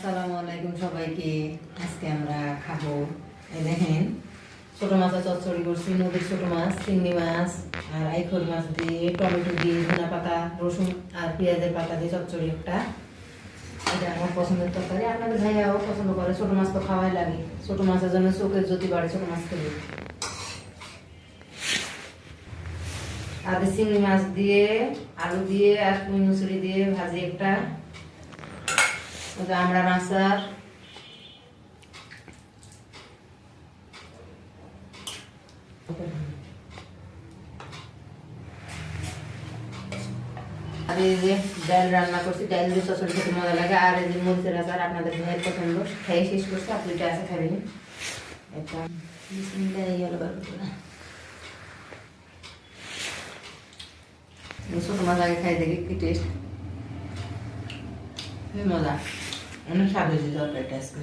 আসসালামু আলাইকুম সবাইকে। আজকে আমরা খাবো, এই দেখেন ছোট মাছের চচ্চড়ি করছি। নদীর ছোট মাছ, চিংড়ি মাছ আর আইখোর মাছ দিয়ে, টমেটো দিয়ে, ধনা পাতা, রসুন আর পেঁয়াজের পাতা দিয়ে চচ্চড়ি একটা। এটা আমার পছন্দের তরকারি। আপনাদের ভাইয়াও পছন্দ করে। ছোট মাছ তো খাওয়াই লাগে, ছোট মাছের জন্য চোখের জ্যোতি বাড়ে ছোট মাছ খেলে। আর চিংড়ি মাছ দিয়ে, আলু দিয়ে আর পুঁই মুসুরি দিয়ে ভাজি একটা। আমরা মাছার আর এই যে ডাল রান্না করছি, ডাল দিয়ে চচড়ি খেতে মজা লাগে। আর এই যে মরিচের আচার আপনাদের ভাইয়ের পছন্দ, খেয়ে শেষ করছে। আপনি এটা আছে খাবেন একটা ছোট মাছ আগে খাই দেখি কি টেস্ট, মজা, অনেক স্বাদ হয়েছে তরকারিটা আজকে।